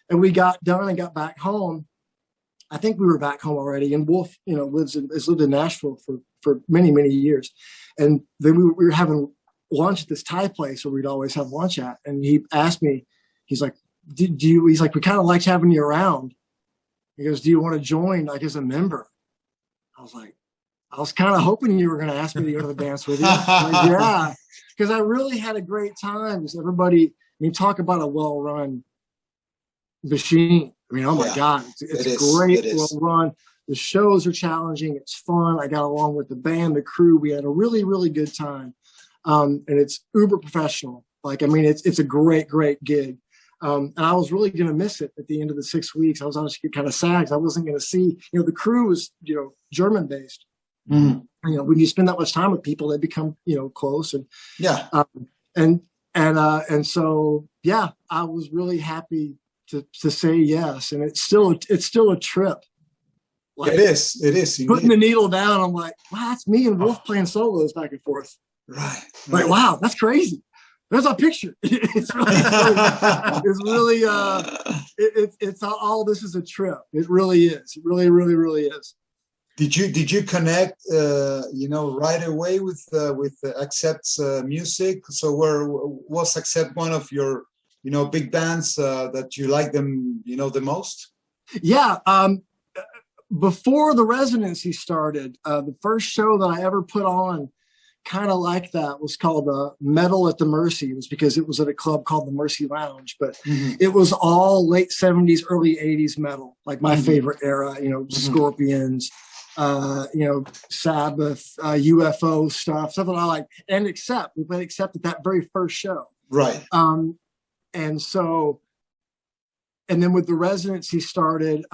Speaker 3: and we got done and got back home. I think we were back home already, and Wolf, you know, has lived in Nashville for many, many years. And then we were having lunch at this Thai place where we'd always have lunch at. And he asked me, he's like, he's like, we kind of liked having you around. He goes, do you want to join like as a member? I was kind of hoping you were going to ask me to go to the dance with you. Like, yeah, because I really had a great time. Because everybody, talk about a well-run machine. Oh my God, it's great, well-run. The shows are challenging. It's fun. I got along with the band, the crew. We had a really, really good time. And it's uber professional. It's a great, great gig. And I was really going to miss it at the end of the 6 weeks. I was honestly kind of sad because I wasn't going to see, the crew was, German based. Mm-hmm. When you spend that much time with people, they become, close. And
Speaker 2: yeah.
Speaker 3: And so, yeah, I was really happy to say yes. And it's still a trip.
Speaker 2: It is indeed.
Speaker 3: Putting the needle down, I'm like, wow, that's me and Wolf playing solos back and forth.
Speaker 2: Right.
Speaker 3: Like, wow, that's crazy. There's a picture. It's really, it's all this is a trip. It really is. It really, really, really is.
Speaker 2: Did you connect, right away with Accept's music? So was Accept one of your, big bands that you like them, the most?
Speaker 3: Yeah. Before the Residency started, the first show that I ever put on kind of like that was called Metal at the Mercy. It was because it was at a club called the Mercy Lounge, but it was all late 70s, early 80s metal, like my favorite era, Scorpions, Sabbath, UFO stuff that I like. And Accept, we played Accept at that very first show.
Speaker 2: Right.
Speaker 3: And then with the Residency started,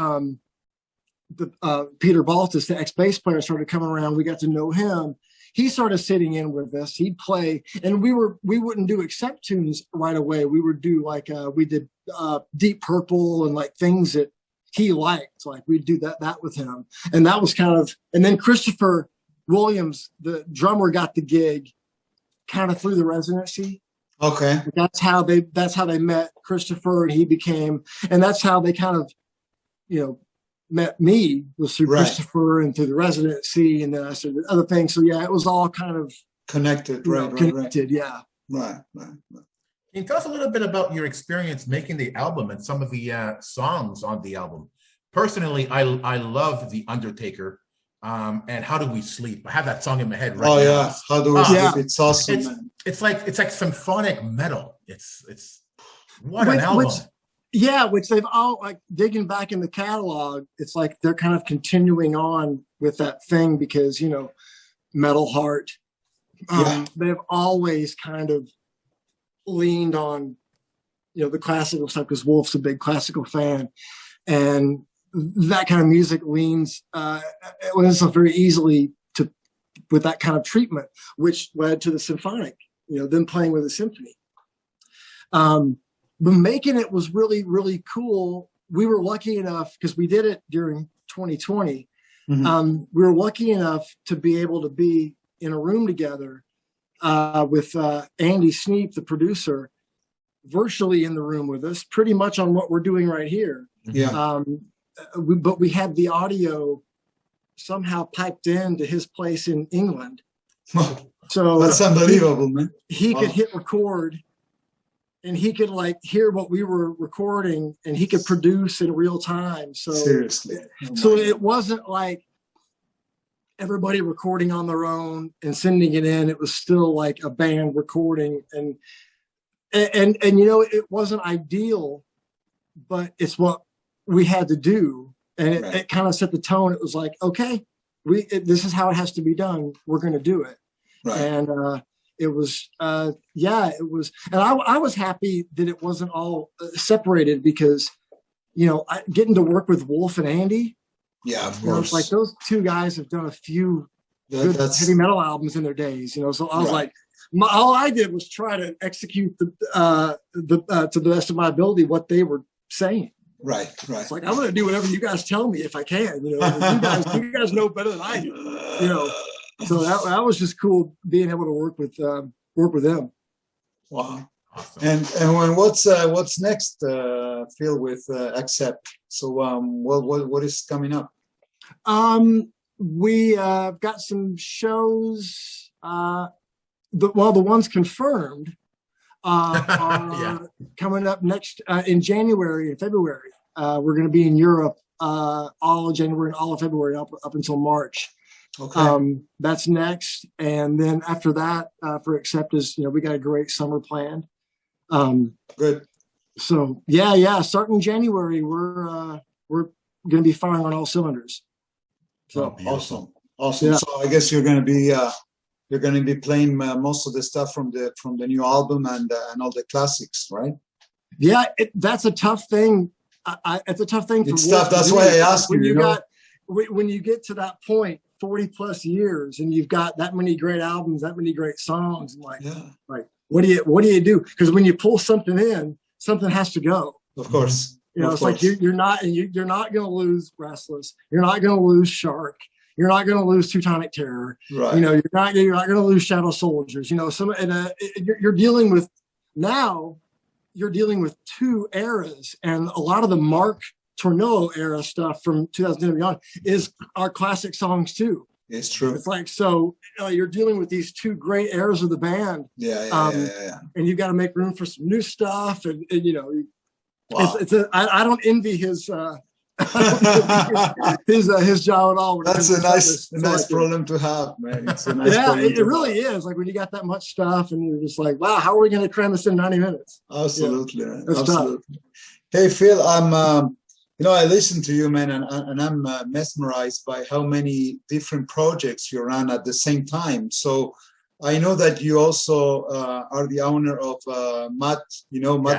Speaker 3: Peter Baltus, the ex-bass player, started coming around. We got to know him. He started sitting in with us. He'd play, and we wouldn't do Accept tunes right away. We would do we did Deep Purple and like things that he liked. Like we'd do that with him. And that was and then Christopher Williams, the drummer, got the gig kind of through the Residency.
Speaker 2: Okay.
Speaker 3: That's how they met Christopher, and that's how they kind of, met me, was through Christopher and through the Residency, and then I started other things. So yeah, it was all kind of
Speaker 2: connected,
Speaker 3: connected. Yeah.
Speaker 2: Right.
Speaker 1: Can you tell us a little bit about your experience making the album and some of the songs on the album? Personally, I love The Undertaker and How Do We Sleep. I have that song in my head right now.
Speaker 2: Oh yeah, How Do We Sleep? It's awesome, man.
Speaker 1: It's like symphonic metal. It's what an album.
Speaker 3: Which they've all, like, digging back in the catalog, it's like they're kind of continuing on with that thing because, Metal Heart. They've always kind of leaned on, the classical stuff because Wolf's a big classical fan. And that kind of music leans, very easily with that kind of treatment, which led to the symphonic, them playing with a symphony. But making it was really, really cool. We were lucky enough, because we did it during 2020. We were lucky enough to be able to be in a room together with Andy Sneap, the producer, virtually in the room with us, pretty much on what we're doing right here.
Speaker 2: Yeah.
Speaker 3: But we had the audio somehow piped into his place in England. So
Speaker 2: that's unbelievable, man.
Speaker 3: He could hit record. And he could hear what we were recording, and he could produce in real time. So
Speaker 2: seriously,
Speaker 3: it wasn't like everybody recording on their own and sending it in. It was still like a band recording, and it wasn't ideal, but it's what we had to do, and it kind of set the tone. It was like, okay, this is how it has to be done. We're going to do it, and. It was, it was, and I was happy that it wasn't all separated because, getting to work with Wolf and Andy.
Speaker 2: Yeah, of course.
Speaker 3: Like those two guys have done a few good heavy metal albums in their days, So I was like, all I did was try to execute to the best of my ability what they were saying.
Speaker 2: Right.
Speaker 3: It's like, I'm going to do whatever you guys tell me if I can. You guys know better than I do. So that was just cool being able to work with them.
Speaker 2: Wow. Awesome. And what's next, Phil, with Accept? So what is coming up?
Speaker 3: We got some shows. The ones confirmed are coming up next in January and February. We're going to be in Europe all of January and all of February up until March.
Speaker 2: Okay.
Speaker 3: That's next. And then after that, for Accept is, we got a great summer planned.
Speaker 2: Good.
Speaker 3: So yeah. Starting January, we're going to be firing on all cylinders. So
Speaker 2: Awesome. Yeah. So I guess you're going to be playing most of the stuff from the new album and all the classics, right?
Speaker 3: Yeah, that's a tough thing. It's a tough thing.
Speaker 2: It's tough. That's why I asked you.
Speaker 3: When you get to that point, 40 plus years, and you've got that many great albums, that many great songs, and like what do you do? Because when you pull something in, something has to go.
Speaker 2: Of course.
Speaker 3: It's like you're not going to lose Restless. You're not going to lose Shark. You're not going to lose Teutonic Terror.
Speaker 2: Right.
Speaker 3: You're not going to lose Shadow Soldiers. You're dealing with now. You're dealing with two eras, and a lot of the Mark Tornillo era stuff from 2010 and beyond is our classic songs too.
Speaker 2: It's true.
Speaker 3: It's like, so you're dealing with these two great eras of the band.
Speaker 2: Yeah.
Speaker 3: And you've got to make room for some new stuff. And
Speaker 2: wow.
Speaker 3: I don't envy his job at all.
Speaker 2: That's a nice problem to have, man. It's a nice
Speaker 3: it really is. Like when you got that much stuff and you're just like, wow, how are we going to cram this in 90 minutes?
Speaker 2: Absolutely.
Speaker 3: Yeah.
Speaker 2: Absolutely. Hey, Phil, I'm, I listen to you, man, and I'm mesmerized by how many different projects you run at the same time. So I know that you also are the owner of Mutt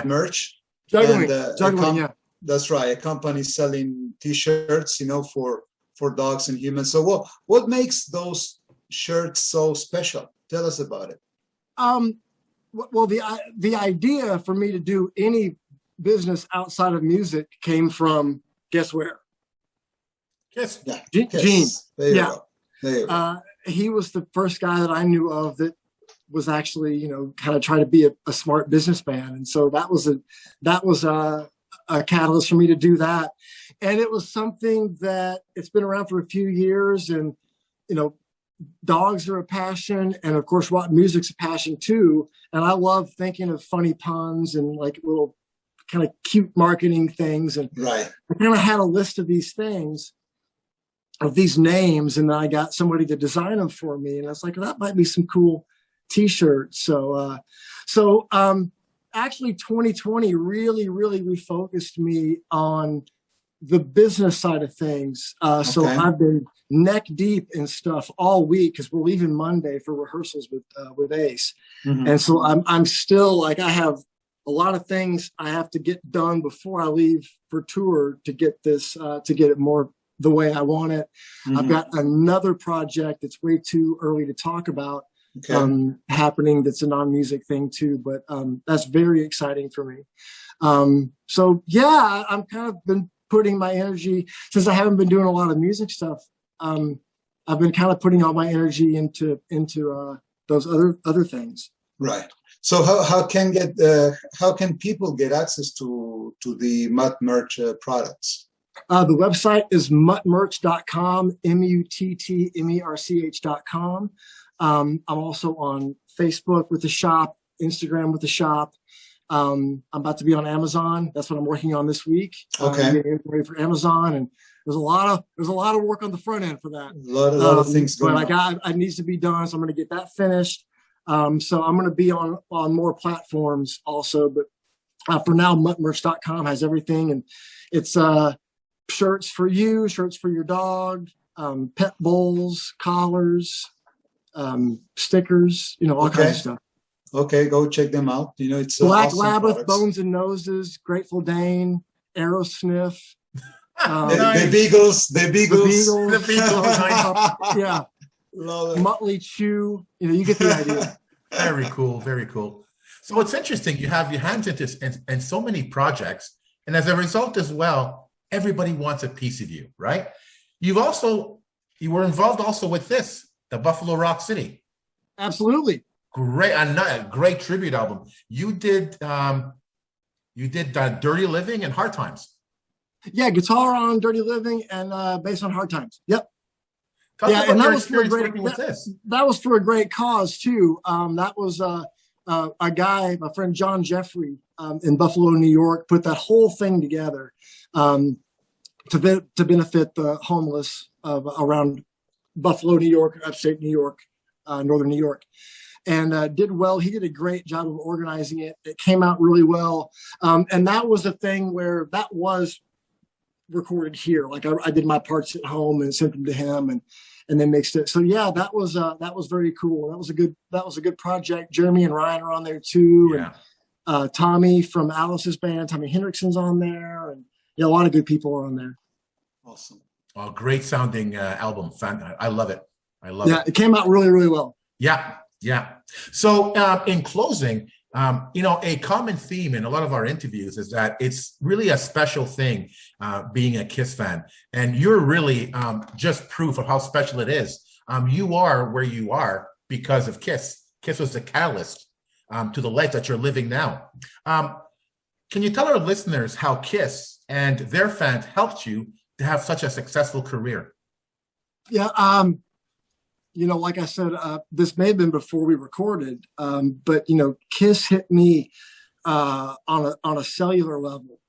Speaker 2: Merch.
Speaker 3: Juggling, yeah.
Speaker 2: That's right. A company selling T-shirts, for dogs and humans. So what makes those shirts so special? Tell us about it.
Speaker 3: Well, the idea for me to do any business outside of music came from, guess where?
Speaker 1: Yes.
Speaker 2: Yeah.
Speaker 3: Gene.
Speaker 2: There you go.
Speaker 3: He was the first guy that I knew of that was actually, kind of trying to be a smart businessman. And so that was a catalyst for me to do that. And it was something that it's been around for a few years, and, dogs are a passion. And of course, rock music's a passion too. And I love thinking of funny puns and like little kind of cute marketing things. And
Speaker 2: right.
Speaker 3: I kind of had a list of these things, of these names. And then I got somebody to design them for me. And I was like, that might be some cool T-shirts. So actually 2020 really, really refocused me on the business side of things. So I've been neck deep in stuff all week because we're leaving Monday for rehearsals with Ace. Mm-hmm. And so I'm still like, I have a lot of things I have to get done before I leave for tour to get this, to get it more the way I want it. Mm-hmm. I've got another project that's way too early to talk about. Happening that's a non-music thing too, but that's very exciting for me. So yeah, I'm kind of been putting my energy, since I haven't been doing a lot of music stuff. I've been kind of putting all my energy into those other things.
Speaker 2: Right. So how can people get access to the Mutt Merch products?
Speaker 3: The website is muttmerch.com, muttmerch.com. I'm also on Facebook with the shop, Instagram with the shop. I'm about to be on Amazon. That's what I'm working on this week. Getting ready for Amazon, and there's a lot of work on the front end for that.
Speaker 2: A lot of things going
Speaker 3: on. It needs to be done, so I'm going to get that finished. So I'm going to be on more platforms also, but for now, muttmerch.com has everything, and it's shirts for you, shirts for your dog, pet bowls, collars, stickers, all kinds of stuff.
Speaker 2: Okay, go check them out. It's
Speaker 3: Black
Speaker 2: awesome
Speaker 3: Labbath,
Speaker 2: products.
Speaker 3: Bones and Noses, Grateful Dane, Aerosniff.
Speaker 2: The Beagles.
Speaker 3: Yeah.
Speaker 2: Love it.
Speaker 3: Muttley Chew. You get the idea.
Speaker 1: Very cool. Very cool. So it's interesting. You have your hands into and so many projects. And as a result as well, everybody wants a piece of you, right? You were involved also with this, the Buffalo Rock City.
Speaker 3: Absolutely.
Speaker 1: Great tribute album. You did Dirty Living and Hard Times.
Speaker 3: Yeah, guitar on Dirty Living and bass on Hard Times. Yep.
Speaker 1: And that was for
Speaker 3: that was for a great cause too. That was a guy, my friend John Jeffrey in Buffalo, New York, put that whole thing together to benefit the homeless around Buffalo, New York, upstate New York, northern New York, and did well. He did a great job of organizing it. It came out really well. And that was a thing where that was recorded here. Like I did my parts at home and sent them to him and then mixed it. So yeah, that was very cool. That was a good project. Jeremy and Ryan are on there too.
Speaker 1: Yeah.
Speaker 3: And Tommy from Alice's band, Tommy Hendrickson's on there, and a lot of good people are on there.
Speaker 2: Awesome.
Speaker 1: Oh, great sounding album. I love it. I love it.
Speaker 3: Yeah, it came out really, really well.
Speaker 1: Yeah, yeah. So in closing, a common theme in a lot of our interviews is that it's really a special thing being a Kiss fan. And you're really just proof of how special it is. You are where you are because of Kiss. Kiss was the catalyst to the life that you're living now. Can you tell our listeners how Kiss and their fans helped you to have such a successful career?
Speaker 3: Yeah, like I said, this may have been before we recorded, but Kiss hit me on a cellular level.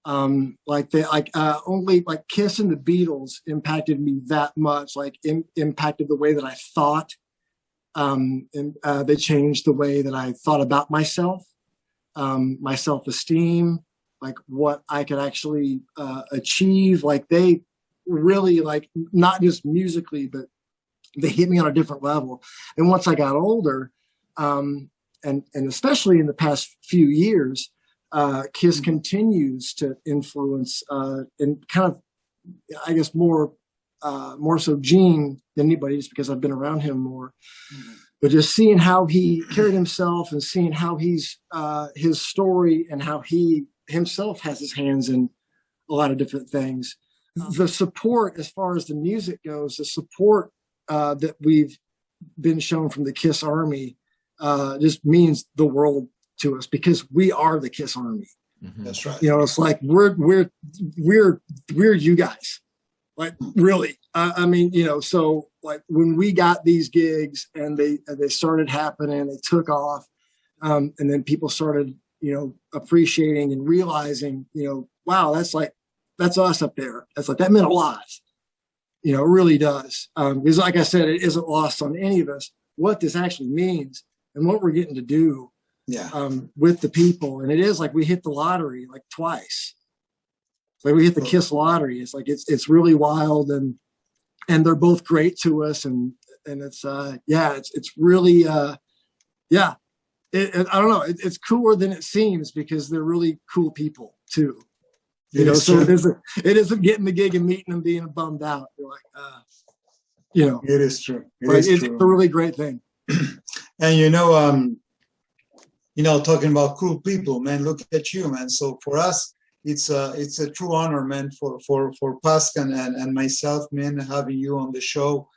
Speaker 3: Only Kiss and the Beatles impacted me that much. Impacted the way that I thought. And they changed the way that I thought about myself, my self-esteem, like what I could actually achieve. Like they really, not just musically, but they hit me on a different level. And once I got older, and especially in the past few years, Kiss continues to influence and kind of, I guess, more so Gene than anybody, just because I've been around him more. Mm-hmm. But just seeing how he carried himself and seeing how he's his story and how he himself has his hands in a lot of different things. The support, as far as the music goes, the support that we've been shown from the Kiss Army just means the world to us, because we are the Kiss Army.
Speaker 2: Mm-hmm. That's right.
Speaker 3: It's like we're you guys, like really. So like when we got these gigs and they started happening, they took off, and then people started appreciating and realizing, wow, that's us up there. That meant a lot. It really does. Because like I said, it isn't lost on any of us what this actually means and what we're getting to do with the people. And it is like we hit the lottery like twice. It's like we hit the Kiss lottery. It's like it's really wild, and they're both great to us, and it's it's really I don't know. It's cooler than it seems, because they're really cool people too. So it isn't getting the gig and meeting them being bummed out. You're like,
Speaker 2: it is true.
Speaker 3: It's a really great thing.
Speaker 2: And talking about cool people, man, look at you, man. So for us, it's a true honor, man, for Pascal and myself, man, having you on the show.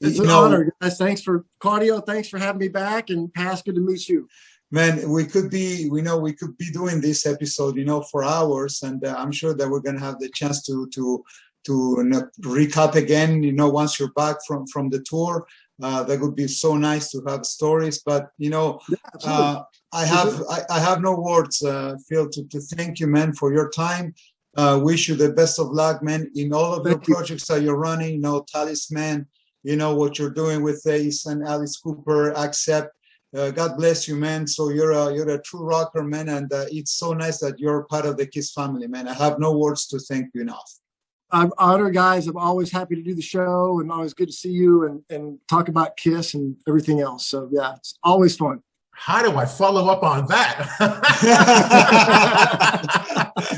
Speaker 3: It's an honor, guys. Thanks for Claudio. Thanks for having me back, and Pascal, to meet you.
Speaker 2: Man, we could be doing this episode, for hours, and I'm sure that we're going to have the chance to recap again, once you're back from the tour. That would be so nice to have stories, but I have no words, Phil, to thank you, man, for your time. Wish you the best of luck, man, in all of your projects that you're running. Talisman, what you're doing with Ace and Alice Cooper, Accept. God bless you, man. So you're a true rocker, man, and it's so nice that you're part of the Kiss family, man. I have no words to thank you enough.
Speaker 3: I'm honored, guys. I'm always happy to do the show, and always good to see you and talk about Kiss and everything else. So yeah, it's always fun.
Speaker 1: How do I follow up on that?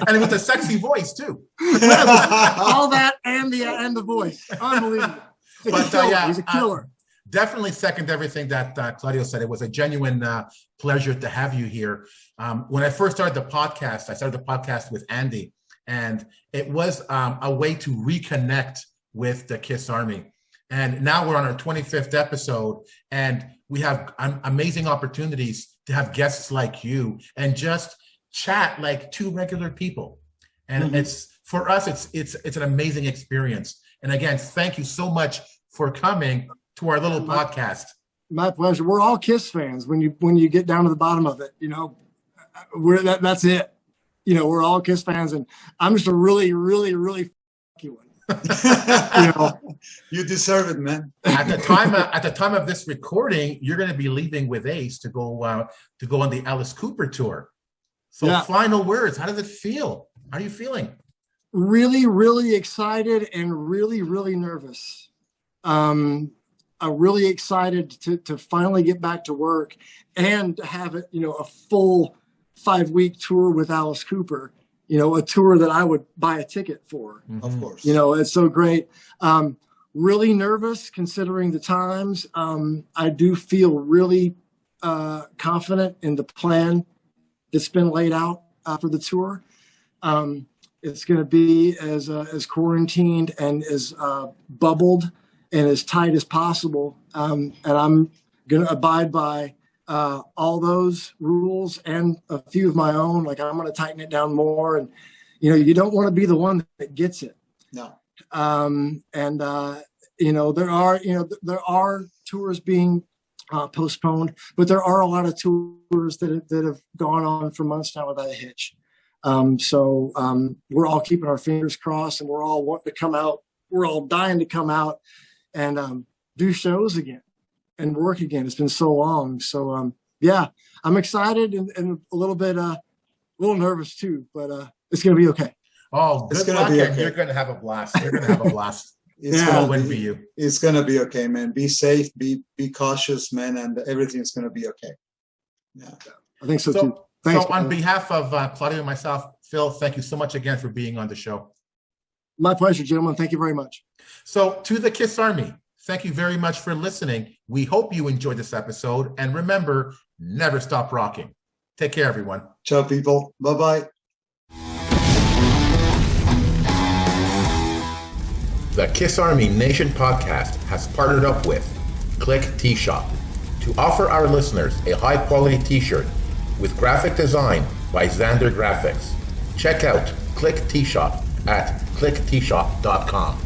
Speaker 1: And with a sexy voice too.
Speaker 3: All that and the voice, unbelievable. He's a killer.
Speaker 1: Definitely second everything that Claudio said. It was a genuine pleasure to have you here. When I first started the podcast, I started the podcast with Andy, and it was a way to reconnect with the Kiss Army. And now we're on our 25th episode, and we have amazing opportunities to have guests like you and just chat like two regular people. And it's for us, it's an amazing experience. And again, thank you so much for coming to our little podcast.
Speaker 3: My pleasure. We're all Kiss fans when you get down to the bottom of it. That's it. We're all Kiss fans, and I'm just a really, really, really lucky one. You know,
Speaker 2: You deserve it, man.
Speaker 1: At the time of this recording, you're going to be leaving with Ace to go on the Alice Cooper tour. So
Speaker 3: Yeah.
Speaker 1: final words. How does it feel? How are you feeling?
Speaker 3: really, really excited and really, really nervous. I'm really excited to finally get back to work and to have it, you know, a full 5-week tour with Alice Cooper, you know, a tour that I would buy a ticket for.
Speaker 2: Of course.
Speaker 3: You know, it's so great. Really nervous considering the times. I do feel really confident in the plan that's been laid out for the tour. It's going to be as quarantined and as bubbled and as tight as possible. And I'm going to abide by all those rules and a few of my own. Like, I'm going to tighten it down more. And, you know, you don't want to be the one that gets it.
Speaker 2: No.
Speaker 3: You know, there are tours being postponed, but there are a lot of tours that have gone on for months now without a hitch. So we're all keeping our fingers crossed, and we're all wanting to come out. We're all dying to come out and do shows again and work again. It's been so long. So yeah, I'm excited and a little nervous too, but it's going to be okay.
Speaker 1: Oh,
Speaker 2: It's
Speaker 1: good
Speaker 2: gonna
Speaker 1: luck,
Speaker 2: be
Speaker 1: and
Speaker 2: okay.
Speaker 1: you're going to have a blast. You're going to have a blast.
Speaker 2: It's
Speaker 3: Yeah.
Speaker 2: gonna
Speaker 1: I'll win
Speaker 2: be-
Speaker 1: for you.
Speaker 2: It's gonna be okay, man. Be safe, be cautious, man, and everything's gonna be okay. Yeah.
Speaker 3: I think so too.
Speaker 1: So,
Speaker 3: Thanks,
Speaker 1: so on
Speaker 3: brother.
Speaker 1: behalf of Claudio and myself, Phil, thank you so much again for being on the show.
Speaker 3: My pleasure, gentlemen. Thank you very much.
Speaker 1: So to the KISS Army, thank you very much for listening. We hope you enjoyed this episode. And remember, never stop rocking. Take care, everyone.
Speaker 2: Ciao, people. Bye-bye.
Speaker 1: The KISS Army Nation podcast has partnered up with Click T-Shop to offer our listeners a high-quality t-shirt with graphic design by Zander Graphics. Check out Click T-Shop at clickteeshop.com.